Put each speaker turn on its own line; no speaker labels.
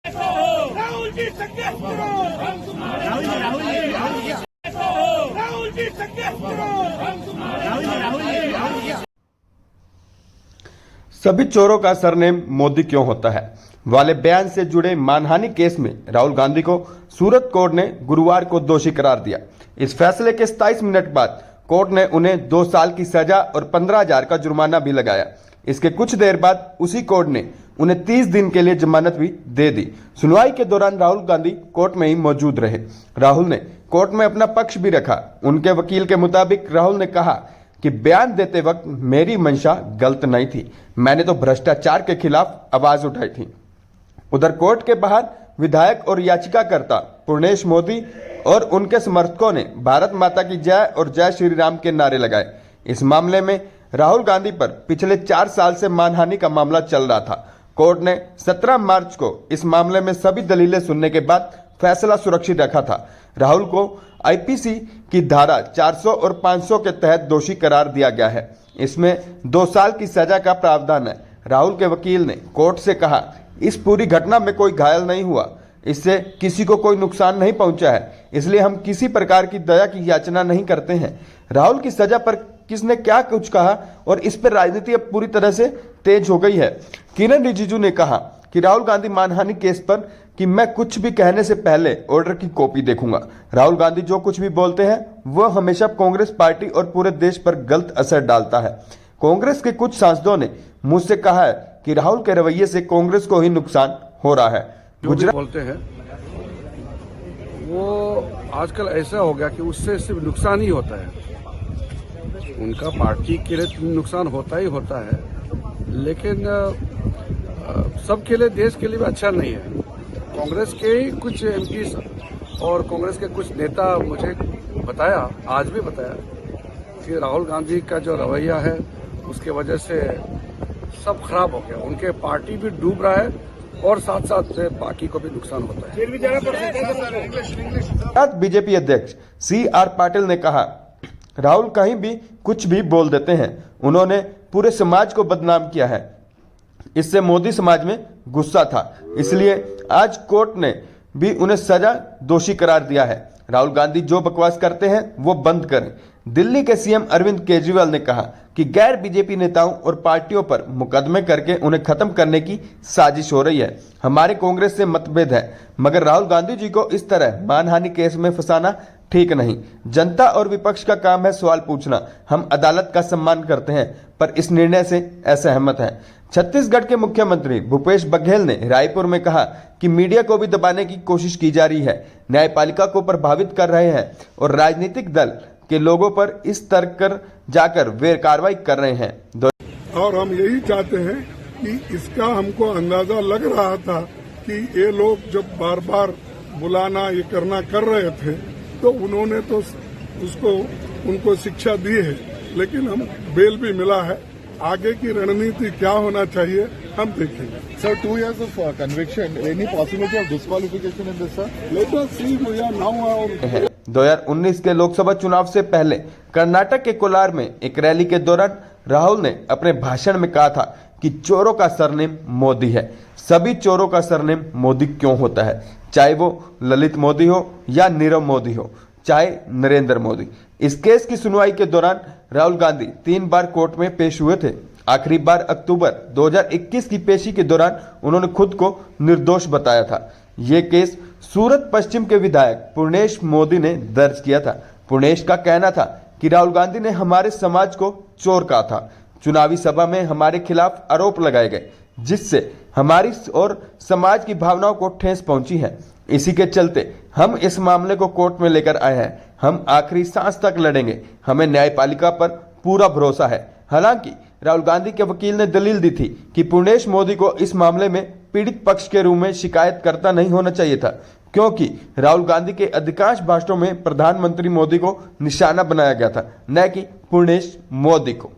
राहुल जी संघर्ष करो, राहुल जी संघर्ष करो।
सभी चोरों का सरनेम मोदी क्यों होता है वाले बयान से जुड़े मानहानि केस में राहुल गांधी को सूरत कोर्ट ने गुरुवार को दोषी करार दिया। इस फैसले के 27 मिनट बाद कोर्ट ने उन्हें 2 साल की सजा और 15,000 का जुर्माना भी लगाया। इसके कुछ देर बाद उसी कोर्ट ने उन्हें 30 दिन के लिए जमानत भी दे दी। सुनवाई के दौरान राहुल गांधी कोर्ट में ही मौजूद रहे। राहुल ने कोर्ट में अपना पक्ष भी रखा। उनके वकील के मुताबिक राहुल ने कहा कि बयान देते वक्त मेरी मंशा गलत नहीं थी, मैंने तो भ्रष्टाचार के खिलाफ आवाज उठाई थी। उधर कोर्ट के बाहर विधायक और याचिकाकर्ता पूर्णेश मोदी और उनके समर्थकों ने भारत माता की जय और जय श्री राम के नारे लगाए। इस मामले में राहुल गांधी पर पिछले 4 साल से मानहानि का मामला चल रहा था। कोर्ट ने 17 मार्च को इस मामले में सभी दलीलें सुनने के बाद फैसला सुरक्षित रखा था। राहुल को आईपीसी की धारा 400 और 500 के तहत दोषी करार दिया गया है। इसमें 2 साल की सजा का प्रावधान है। राहुल के वकील ने कोर्ट से कहा, इस पूरी घटना में कोई घायल नहीं हुआ, इससे किसी को कोई नुकसान नहीं पहुंचा है, इसलिए हम किसी प्रकार की दया की याचना नहीं करते हैं। राहुल की सजा पर किसने क्या कुछ कहा और इस पर राजनीति अब पूरी तरह से तेज हो गई है। किरण रिजिजू ने कहा कि राहुल गांधी मानहानि केस पर कि मैं कुछ भी कहने से पहले ऑर्डर की कॉपी देखूंगा। राहुल गांधी जो कुछ भी बोलते हैं वह हमेशा कांग्रेस पार्टी और पूरे देश पर गलत असर डालता है। कांग्रेस के कुछ सांसदों ने मुझसे कहा है कि राहुल के रवैये से कांग्रेस को ही नुकसान हो रहा है।
गुजरात बोलते हैं वो आजकल ऐसा हो गया कि उससे सिर्फ नुकसान ही होता है। उनका पार्टी के लिए नुकसान होता ही होता है, लेकिन सबके लिए, देश के लिए भी अच्छा नहीं है। कांग्रेस के ही कुछ एमपी और कांग्रेस के कुछ नेता मुझे बताया, आज भी बताया, कि राहुल गांधी का जो रवैया है उसके वजह से सब खराब हो गया। उनके पार्टी भी डूब रहा है और साथ साथ बाकी को भी नुकसान होता है।
बीजेपी अध्यक्ष CR पाटिल ने कहा, राहुल कहीं भी कुछ भी बोल देते हैं। उन्होंने पूरे समाज को बदनाम किया है। इससे मोदी समाज में गुस्सा था, इसलिए आज कोर्ट ने भी उन्हें सजा दोषी करार दिया है। राहुल गांधी जो बकवास करते हैं वो बंद करें। दिल्ली के सीएम अरविंद केजरीवाल ने कहा कि गैर बीजेपी नेताओं और पार्टियों पर मुकदमे करके उन्हें खत्म करने की साजिश हो रही है। हमारे कांग्रेस से मतभेद है, मगर राहुल गांधी जी को इस तरह मानहानि केस में फंसाना ठीक नहीं। जनता और विपक्ष का काम है सवाल पूछना। हम अदालत का सम्मान करते हैं, पर इस निर्णय से असहमत हैं। छत्तीसगढ़ के मुख्यमंत्री भूपेश बघेल ने रायपुर में कहा कि मीडिया को भी दबाने की कोशिश की जा रही है, न्यायपालिका को प्रभावित कर रहे हैं और राजनीतिक दल के लोगों पर इस तर्क कर जाकर वे कार्रवाई कर रहे हैं।
और हम यही चाहते हैं कि इसका हमको अंदाजा लग रहा था कि ये लोग जब बार बार बुलाना ये करना कर रहे थे तो उन्होंने तो उनको शिक्षा दी है, लेकिन हम बेल भी मिला है। आगे की रणनीति क्या होना चाहिए हम देखेंगे।
Sir, 2 years of conviction. Any possibility of disqualification in this, sir?
Let us see we are now.
2019 के लोकसभा चुनाव से पहले कर्नाटक के कोलार में एक रैली के दौरान राहुल ने अपने भाषण में कहा था कि चोरों का सरनेम मोदी है। सभी चोरों का सरनेम मोदी क्यों होता है, चाहे वो ललित मोदी हो या नीरव मोदी हो, चाहे नरेंद्र मोदी। इस केस की सुनवाई के दौरान राहुल गांधी 3 बार कोर्ट में पेश हुए थे। आखिरी बार अक्टूबर 2021 की पेशी के दौरान उन्होंने खुद को निर्दोष बताया था। ये केस सूरत पश्चिम के विधायक पूर्णेश मोदी ने दर्ज किया था। पूर्णेश का कहना था कि राहुल गांधी ने हमारे समाज को चोर कहा था। चुनावी सभा में हमारे खिलाफ आरोप लगाए गए, जिससे हमारी और समाज की भावनाओं को ठेस पहुंची है। इसी के चलते हम इस मामले को कोर्ट में लेकर आए हैं। हम आखिरी सांस तक लड़ेंगे। हमें न्यायपालिका पर पूरा भरोसा है। हालांकि राहुल गांधी के वकील ने दलील दी थी कि पूर्णेश मोदी को इस मामले में पीड़ित पक्ष के रूप में शिकायतकर्ता नहीं होना चाहिए था, क्योंकि राहुल गांधी के अधिकांश भाषणों में प्रधानमंत्री मोदी को निशाना बनाया गया था, न कि पूर्णेश मोदी को।